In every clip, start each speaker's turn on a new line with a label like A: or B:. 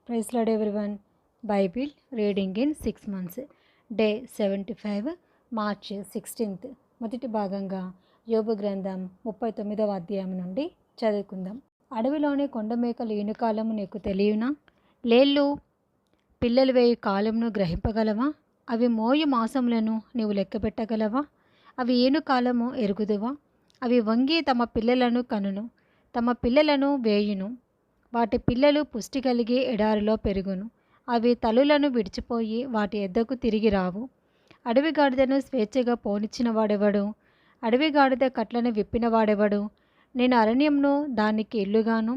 A: Praise Lord everyone. Bible reading in 6 months, day 75, March 16. మొదటి భాగంగా యోబు గ్రంథం 39వ అధ్యాయం నుండి చదువుకుందాం. అడవిలోని కొండమేకలు ఈనుకాలము నీకు తెలియనా? లేళ్ళు పిల్లలు వేయి కాలమును గ్రహింపగలవా? అవి మోయు మాసములను నీవు లెక్కపెట్టగలవా? అవి ఏనుకాలము ఎరుగుదువా? అవి వంగి తమ పిల్లలను కనును, తమ పిల్లలను వేయును. వాటి పిల్లలు పుష్టి కలిగి ఎడారిలో పెరుగును. అవి తల్లులను విడిచిపోయి వాటి ఎద్దకు తిరిగి రావు. అడవి గాడిదను స్వేచ్ఛగా పోనిచ్చిన వాడెవడు? అడవి గాడిద కట్లను విప్పినవాడెవడు? నేను అరణ్యంను దానికి ఇల్లుగాను,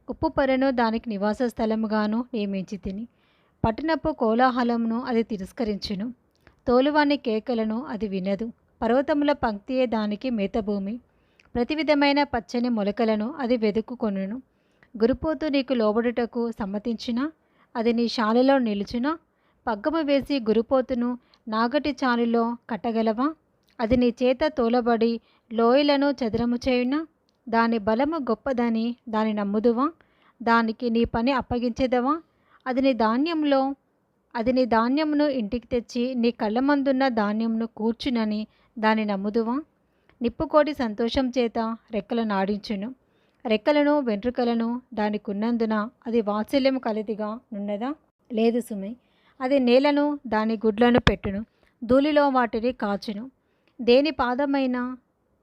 A: ఉప్పు పొరను దానికి నివాస స్థలముగాను నియమించి తిని. పట్టణపు కోలాహలమును అది తిరస్కరించును, తోలువాని కేకలను అది వినదు. పర్వతముల పంక్తియే దానికి మేతభూమి, ప్రతి విధమైన పచ్చని మొలకలను అది వెదుక్కుకొనును. గురుపోతు నీకు లోబడుటకు సమ్మతించినా అది నీ శాలలో నిలుచునా? పగ్గము వేసి గురుపోతును నాగటి చాలులో కట్టగలవా? అది నీ చేత తోలబడి లోయలను చదరము చేయునా? దాని బలము గొప్పదని దాని నమ్ముదువా? దానికి నీ పని అప్పగించేదవా? అది నీ ధాన్యమును ఇంటికి తెచ్చి నీ కళ్ళ మందున్న ధాన్యమును కూర్చునని దాని నమ్ముదువా? నిప్పుకోడి సంతోషం చేత రెక్కలను ఆడించును. రెక్కలను వెంట్రుకలను దానికున్నందున అది వాత్సల్యం కలదిగా నున్నదా? లేదు సుమి. అది నేలను దాని గుడ్లను పెట్టును, ధూళిలో వాటిని కాచును. దేని పాదమైనా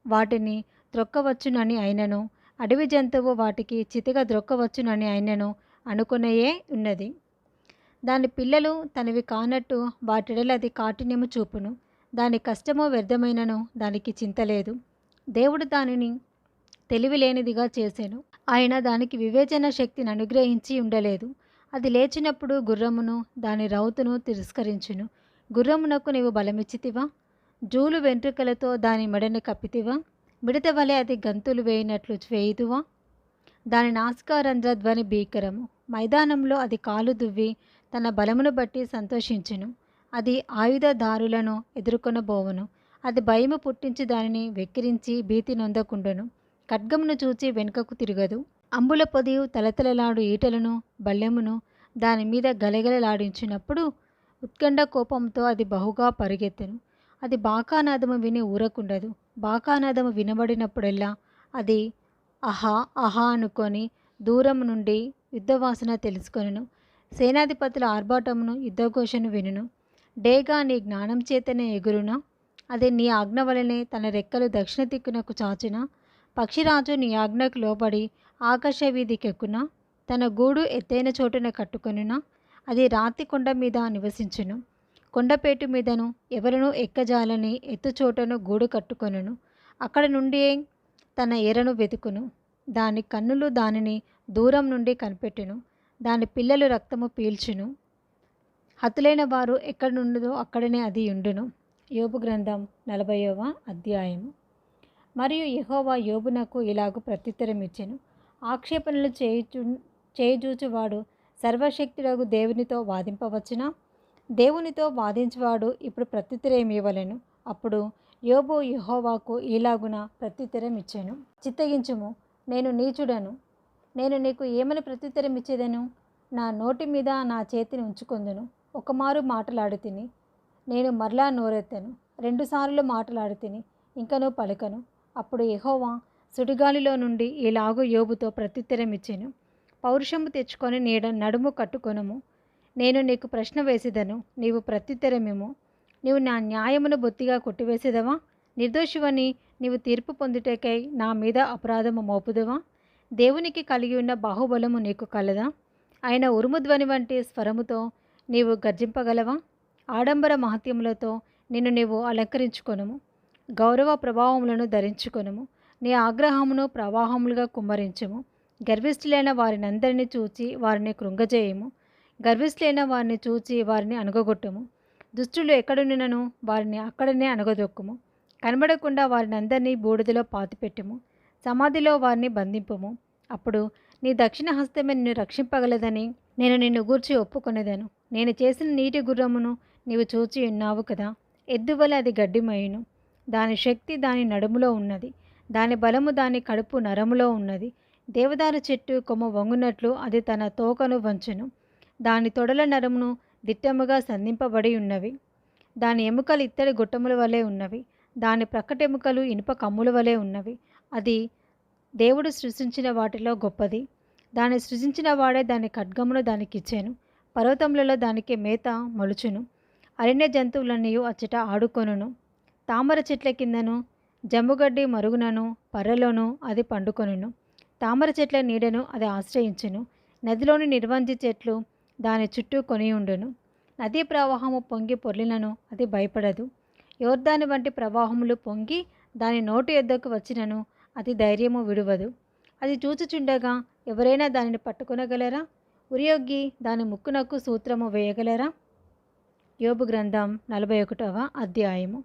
A: వాటిని త్రొక్కవచ్చునని అయినను, అడవి జంతువు వాటికి చితిగా ద్రొక్కవచ్చునని అయినను అనుకునేయే ఉన్నది. దాని పిల్లలు తనవి కానట్టు వాటిడల అది కాఠిన్యము చూపును. దాని కష్టము వ్యర్థమైనను దానికి చింతలేదు. దేవుడు దానిని తెలివిలేనిదిగా చేసెను, ఆయన దానికి వివేచన శక్తిని అనుగ్రహించి ఉండలేదు. అది లేచినప్పుడు గుర్రమును దాని రౌతును తిరస్కరించును. గుర్రమునకు నీవు బలమిచ్చితివా? జూలు వెంట్రుకలతో దాని మెడను కప్పితివా? మిడత వలె అది గంతులు వేయినట్లు వేయుదువా? దాని నాసికారంధ్ర ధ్వని భీకరము. మైదానంలో అది కాలు దువ్వి తన బలమును బట్టి సంతోషించును. అది ఆయుధదారులను ఎదుర్కొనబోవును. అది భయము పుట్టించి దానిని వెక్కిరించి భీతి నొందకుండును. ఖడ్గమును చూచి వెనుకకు తిరగదు. అంబుల పొదియు తలతలలాడు ఈటలను బల్లెమును దాని మీద గలగలలాడించినప్పుడు ఉత్కంఠ కోపంతో అది బహుగా పరిగెత్తెను. అది బాకానాదము విని ఊరకుండదు. బాకానాదము వినబడినప్పుడెల్లా అది అహా అహా అనుకొని దూరం నుండి యుద్ధవాసన తెలుసుకొనును. సేనాధిపతుల ఆర్భాటమును యుద్ధఘోషను వినును. డేగా నీ జ్ఞానం చేతనే ఎగురునా? అది నీ ఆజ్ఞ వలనే తన రెక్కలు దక్షిణ దిక్కునకు చాచునా? పక్షిరాజు నీ ఆజ్ఞకు లోబడి ఆకాశ వీధికెక్కునా? తన గూడు ఎత్తైన చోటున కట్టుకొనునా? అది రాతి కొండ మీద నివసించును. కొండపేటు మీదను ఎవరను ఎక్కజాలని ఎత్తుచోటను గూడు కట్టుకొనును. అక్కడ నుండి తన ఎరను వెతుకును. దాని కన్నులు దానిని దూరం నుండి కనిపెట్టును. దాని పిల్లలు రక్తము పీల్చును. హతులైన వారు ఎక్కడుండుదో అక్కడనే అది ఉండును. యోబు గ్రంథం 40వ అధ్యాయము. మరియు యెహోవా యోబునకు ఇలాగు ప్రత్యుత్తరమిచ్చెను. ఆక్షేపణలు చేయుచూచువాడు సర్వశక్తుడగు దేవునితో వాదింపవచ్చునా? దేవునితో వాదించువాడు ఇప్పుడు ప్రత్యుత్తరమివ్వలెను. అప్పుడు యోబు యెహోవాకు ఈలాగున ప్రత్యుత్తరమిచ్చెను. చిత్తగించుము, నేను నీచుడను. నేను నీకు ఏమని ప్రత్యుత్తరమిచ్చేదను? నా నోటి మీద నా చేతిని ఉంచుకొందును. ఒకమారు మాటలాడుతిని, నేను మరలా నోరెత్తెను. 2 సార్లు మాటలాడుతిని, ఇంకనూ పలుకను. అప్పుడు యెహోవా సుడిగాలిలో నుండి ఇలాగు యోబుతో ప్రత్యుత్తరమిచ్చెను. పౌరుషము తెచ్చుకొని నడుము కట్టుకొనుము. నేను నీకు ప్రశ్న వేసేదను, నీవు ప్రత్యుత్తరమిమ్ము. నీవు నా న్యాయమును బొత్తిగా కొట్టివేసేదవా? నిర్దోషివని నీవు తీర్పు పొందుటకై నా మీద అపరాధము మోపుదువా? దేవునికి కలిగి ఉన్న బాహుబలము నీకు కలదా? ఆయన ఉరుముధ్వని వంటి స్వరముతో నీవు గర్జింపగలవా? ఆడంబర మహత్యములతో నిన్ను నీవు అలంకరించుకొనుము. గౌరవ ప్రభావములను ధరించుకొనుము. నీ ఆగ్రహమును ప్రవాహములుగా కుమ్మరించుము. గర్విష్ఠులైన వారినందరినీ చూచి వారిని కృంగజేయము. గర్విష్ఠులైన వారిని చూచి వారిని అణగగొట్టుము. దుష్టులు ఎక్కడున్నను వారిని అక్కడనే అణగదొక్కుము. కనబడకుండా వారినందరినీ బూడిదలో పాతిపెట్టుము. సమాధిలో వారిని బంధింపుము. అప్పుడు నీ దక్షిణ హస్తమే నిన్ను రక్షింపగలదని నేను నిన్ను గూర్చి ఒప్పుకొనేదను. నేను చేసిన నీటి గుర్రమును నీవు చూచి ఉన్నావు కదా. ఎద్దువలె అది గడ్డిమయును. దాని శక్తి దాని నడుములో ఉన్నది. దాని బలము దాని కడుపు నరములో ఉన్నది. దేవదారు చెట్టు కొమ్మ వంగునట్లు అది తన తోకను వంచును. దాని తొడల నరమును దిట్టముగా సంధింపబడి ఉన్నవి. దాని ఎముకలు ఇత్తడి గొట్టముల వలె ఉన్నవి. దాని ప్రక్కటెముకలు ఇనుప కమ్ముల వలె ఉన్నవి. అది దేవుడు సృష్టించిన వాటిలో గొప్పది. దాన్ని సృజించిన వాడే దాని ఖడ్గమును దానికిచ్చెను. పర్వతములలో దానికి మేత మొలుచును. అరణ్య జంతువులన్నీ అచ్చట ఆడుకొనును. తామర చెట్ల కిందను జమ్ముగడ్డి మరుగునను పర్రలోను అది పండుకొనును. తామర చెట్ల నీడను అది ఆశ్రయించును. నదిలోని నిర్వంజి చెట్లు దాని చుట్టూ కొనియుండును. నదీ ప్రవాహము పొంగి పొర్లినను అది భయపడదు. యోర్దాను వంటి ప్రవాహములు పొంగి దాని నోటి యొద్దకు వచ్చినను అది ధైర్యము విడువదు. అది చూచుచుండగా ఎవరైనా దానిని పట్టుకొనగలరా? ఉరియొగ్గి దాని ముక్కునకు సూత్రము వేయగలరా? యోబు గ్రంథం 41వ అధ్యాయము.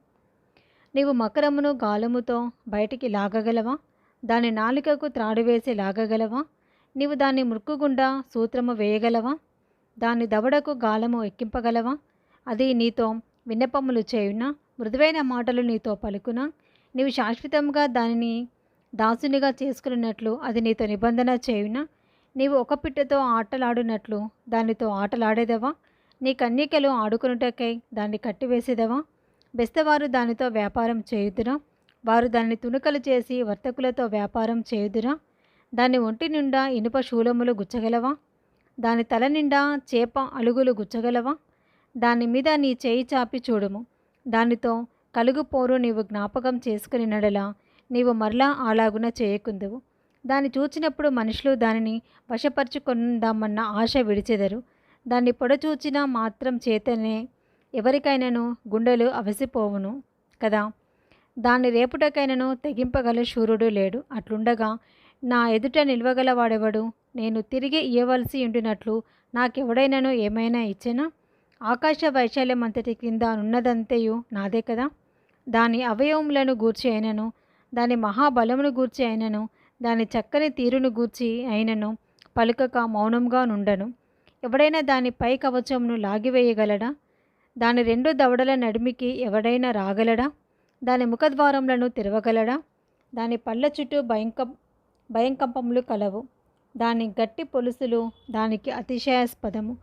A: నీవు మకరమును గాలముతో బయటికి లాగగలవా? దాని నాలుకకు త్రాడు వేసి లాగగలవా? నీవు దాన్ని ముక్కుగుండా సూత్రము వేయగలవా? దాని దవడకు గాలము ఎక్కింపగలవా? అది నీతో విన్నపములు చేయునా? మృదువైన మాటలు నీతో పలుకునా? నీవు శాశ్వతంగా దానిని దాసునిగా చేసుకున్నట్లు అది నీతో నిబంధన చేయునా? నీవు ఒక పిట్టతో ఆటలాడునట్లు దానితో ఆటలాడేదవా? నీ కన్యకలు ఆడుకొనుటకై దాన్ని కట్టివేసేదవా? బెస్తవారు దానితో వ్యాపారం చేయుదురా? వారు దాన్ని తుణుకలు చేసి వర్తకులతో వ్యాపారం చేయుదురా? దాని ఒంటి నిండా ఇనుప శూలములు గుచ్చగలవా? దాని తల నిండా చేప అలుగులు గుచ్చగలవా? దాని మీద నీ చేయి చాపి చూడుము. దానితో కలుగు పోరు నీవు జ్ఞాపకం చేసుకుని నడలా నీవు మరలా అలాగున చేయకుందువు. దాన్ని చూచినప్పుడు మనుషులు దానిని వశపరుచుకుందామన్న ఆశ విడిచెదరు. దాన్ని పొడచూచిన మాత్రం చేతనే ఎవరికైనాను గుండెలు అవసిపోవును కదా. దాన్ని రేపుటకైనను తెగింపగల శూరుడు లేడు. అట్లుండగా నా ఎదుట నిల్వగలవాడెవడు? నేను తిరిగి ఇయ్యవలసి ఉండినట్లు నాకెవడైనాను ఏమైనా ఇచ్చెనా? ఆకాశ వైశాల్యం అంతటి క్రింద నున్నదంతయు నాదే కదా. దాని అవయవములను గూర్చి అయినను దాని మహాబలమును గూర్చి అయినను దాని చక్కని తీరును గూర్చి అయినను పలుకక మౌనంగా నుండను. ఎవడైనా దాని పై కవచమును లాగివేయగలడా? దాని రెండు దవడల నడిమికి ఎవడైనా రాగలడా? దాని ముఖద్వారములను తెరవగలడా? దాని పళ్ళ చుట్టూ భయంకంపములు కలవు. దాని గట్టి పొలుసులు దానికి అతిశయాస్పదము.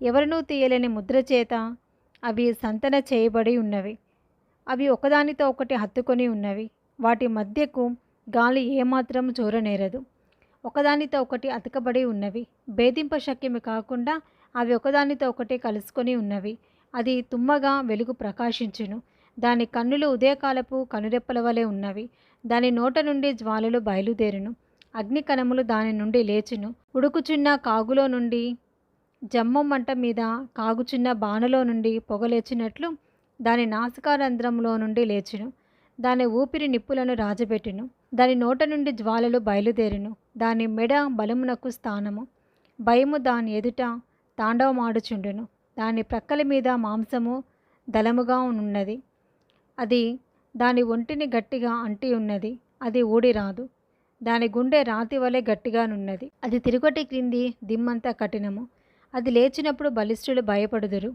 A: ఎవరినూ తీయలేని ముద్ర చేత అవి సంతన చేయబడి ఉన్నవి. అవి ఒకదానితో ఒకటి హత్తుకొని ఉన్నవి. వాటి మధ్యకు గాలి ఏమాత్రం చోరనేరదు. ఒకదానితో ఒకటి అతకబడి ఉన్నవి. భేదింప శక్యము కాకుండా అవి ఒకదానితో ఒకటి కలుసుకొని ఉన్నవి. అది తుమ్మగా వెలుగు ప్రకాశించును. దాని కన్నులు ఉదయకాలపు కనురెప్పల వలె ఉన్నవి. దాని నోట నుండి జ్వాలలు బయలుదేరును. అగ్ని కణములు దాని నుండి లేచును. ఉడుకుచున్న కాగులో నుండి జమ్మం మంట మీద కాగుచున్న బాణలో నుండి పొగలేచినట్లు దాని నాసికారంధ్రంలో నుండి లేచును. దాని ఊపిరి నిప్పులను రాజబెట్టును. దాని నోట నుండి జ్వాలలు బయలుదేరును. దాని మెడ బలమునకు స్థానము. భయము దాని ఎదుట తాండవమాడుచుండును. దాని ప్రక్కల మీద మాంసము దళముగా ఉన్నది. అది దాని ఒంటిని గట్టిగా అంటి ఉన్నది. అది ఊడిరాదు. దాని గుండె రాతి వలె గట్టిగానున్నది. అది తిరుగటి క్రింది దిమ్మంతా కఠినము. అది లేచినప్పుడు బలిష్ఠులు భయపడుదురు.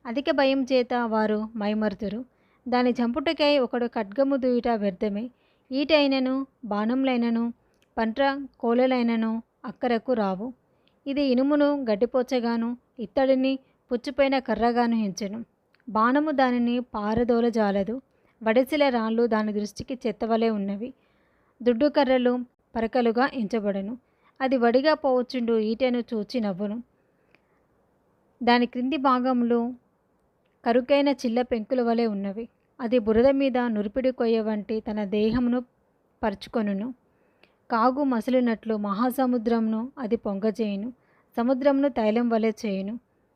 A: అధిక భయం చేత వారు మైమరుతురు. దాని చంపుటకై ఒకడు ఖడ్గము దూయుట వ్యర్థమే. ఈటైనను బాణములైనను పంట్ర కోలలైనను అక్కరకు రావు. ఇది ఇనుమును గడ్డిపోచగాను ఇత్తడిని పుచ్చిపోయిన కర్రగాను హించెను. బాణము దానిని పారదోలజాలదు. వడిసిల రాళ్ళు దాని దృష్టికి చెత్తవలే ఉన్నవి. దుడ్డు కర్రలు పరకలుగా ఎంచబడను. అది వడిగా పోవచ్చుండు ఈటెను చూచి నవ్వును. దాని క్రింది భాగములు కరుకైన చిల్ల పెంకుల వలె ఉన్నవి. అది బురద మీద నురిపిడి కొయ్య వంటి తన దేహమును పరుచుకొనును. కాగు మసులినట్లు మహాసముద్రమును అది పొంగజేయును. సముద్రమును తైలం వలె చేయును.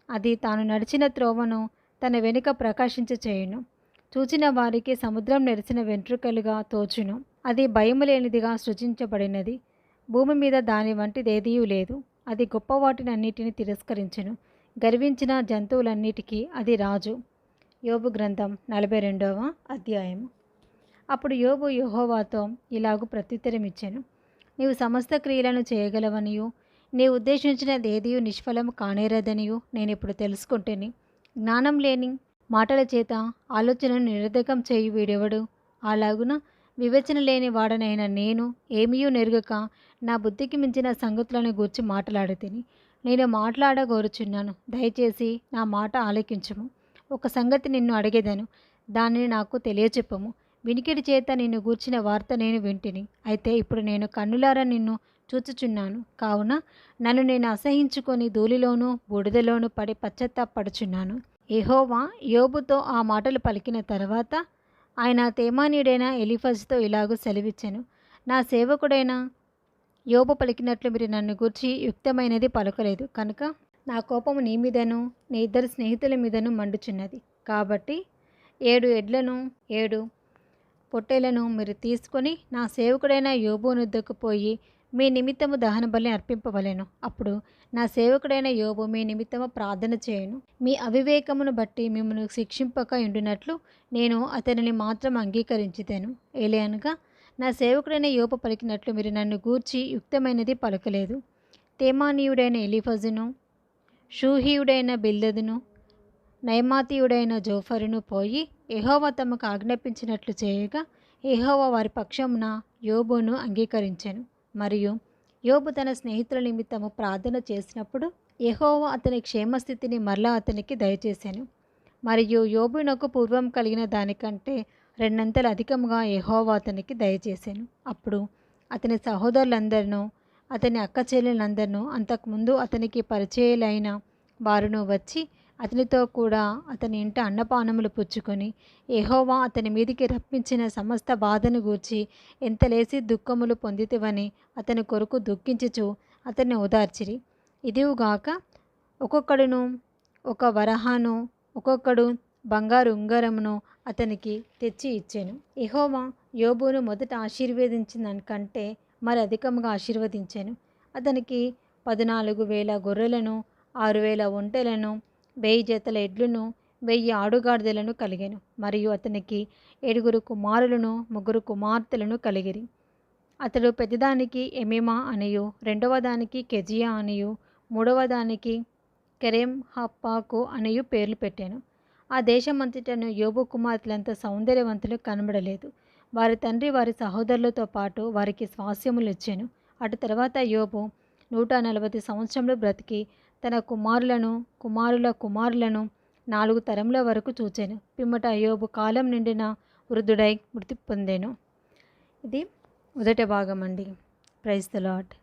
A: అది తాను నడిచిన త్రోవను తన వెనుక ప్రకాశించ చేయును. చూచిన వారికి సముద్రం నెరిసిన వెంట్రుకలుగా తోచును. అది భయము లేనిదిగా సృజించబడినది. భూమి మీద దాని వంటిదేదియూ లేదు. అది గొప్ప వాటినన్నిటిని తిరస్కరించును. గర్వించిన జంతువులన్నిటికీ అది రాజు. యోబు గ్రంథం 42వ అధ్యాయము. అప్పుడు యోబు యెహోవాతో ఇలాగు ప్రత్యుత్తరమిచ్చెను. నీవు సమస్త క్రియలను చేయగలవనియు నీ ఉద్దేశించినదేదియు నిష్ఫలము కానేరదనియు నేనిప్పుడు తెలుసుకుంటేని. జ్ఞానం లేని మాటల చేత ఆలోచనను నిరర్ధకం చేయు వీడెవడు? అలాగున వివేచన లేని వాడనైన నేను ఏమీయూ నెరుగక నా బుద్ధికి మించిన సంగతులను గూర్చి మాట్లాడితిని. నేను మాట్లాడగోరుచున్నాను, దయచేసి నా మాట ఆలకించుము. ఒక సంగతి నిన్ను అడిగేదను, దానిని నాకు తెలియచెప్పము. వినికిడి చేత నిన్ను గూర్చిన వార్త నేను వింటిని, అయితే ఇప్పుడు నేను కన్నులారా నిన్ను చూచుచున్నాను. కావున నన్ను నేను అసహించుకొని ధూళిలోనూ బూడిదలోనూ పడి పశ్చాత్తాపడుచున్నాను. యెహోవా యోబుతో ఆ మాటలు పలికిన తర్వాత ఆయన తేమానీయుడైన ఎలీఫజుతో ఇలాగూ సెలవిచ్చెను, నా సేవకుడైన యోబు పలికినట్లు మీరు నన్ను గూర్చి యుక్తమైనది పలకలేదు కనుక నా కోపము నీ మీదను నీ ఇద్దరు స్నేహితుల మీదను మండుచున్నది. కాబట్టి 7 ఎడ్లను 7 పొట్టేలను మీరు తీసుకొని నా సేవకుడైన యోబు వద్దకు పోయి మీ నిమిత్తము దహన బలి అర్పింపవలెను. అప్పుడు నా సేవకుడైన యోబు మీ నిమిత్తము ప్రార్థన చేయను. మీ అవివేకమును బట్టి మిమ్మల్ని శిక్షింపక ఉండునట్లు నేను అతనిని మాత్రం అంగీకరించితేను. ఏలయనగా నా సేవకుడైన యోబు పలికినట్లు మీరు నన్ను గూర్చి యుక్తమైనది పలకలేదు. తేమానీయుడైన ఎలీఫజును, షూహీయుడైన బిల్దదును, నయమాతీయుడైన జోఫరును పోయి యెహోవా తమకు ఆజ్ఞాపించినట్లు చేయగా యెహోవా వారి పక్షమున యోబును అంగీకరించెను. మరియు యోబు తన స్నేహితుల నిమిత్తము ప్రార్థన చేసినప్పుడు యెహోవా అతని క్షేమస్థితిని మరలా అతనికి దయచేశాను. మరియు యోబునకు పూర్వం కలిగిన దానికంటే 2 అంతలు అధికముగా యెహోవా అతనికి దయచేశాను. అప్పుడు అతని సహోదరులందరినూ అతని అక్క చెల్లెలందరినూ అంతకుముందు అతనికి పరిచయులైన వారును వచ్చి అతనితో కూడా అతని ఇంట అన్నపానములు పుచ్చుకొని యెహోవా అతని మీదికి రప్పించిన సమస్త బాధను గూర్చి ఎంతలేసి దుఃఖములు పొందితివని అతని కొరకు దుఃఖించుచు అతన్ని ఓదార్చిరి. ఇదివుగాక ఒక్కొక్కడును ఒక వరహాను ఒక్కొక్కడు బంగారు ఉంగరమును అతనికి తెచ్చి ఇచ్చెను. యెహోవా యోబును మొదట ఆశీర్వదించిన దానికంటే మరి అధికముగా ఆశీర్వదించెను. అతనికి 14,000 గొర్రెలను, 6,000 ఒంటెలను, 1000 జతల ఎడ్లను, 1000 ఆడుగాడిదలను కలిగెను. మరియు అతనికి 7 కుమారులను 3 కుమార్తెలను కలిగిరి. అతడు పెద్దదానికి ఎమీమా అనియు, రెండవ దానికి కెజియా అనియు, మూడవ దానికి కెరెం హప్పాకు అనియు పేర్లు పెట్టాను. ఆ దేశమంతటను యోబు కుమార్తెలంత సౌందర్యవంతులు కనబడలేదు. వారి తండ్రి వారి సహోదరులతో పాటు వారికి స్వాస్యములు ఇచ్చెను. అటు తర్వాత యోబు 140 సంవత్సరములు బ్రతికి తన కుమారుల కుమారులను 4 తరముల వరకు చూచెను. పిమ్మట యోబు కాలం నిండిన వృద్ధుడై మృతి పొందెను. ఇది మొదటి భాగం అండి. Praise the lord.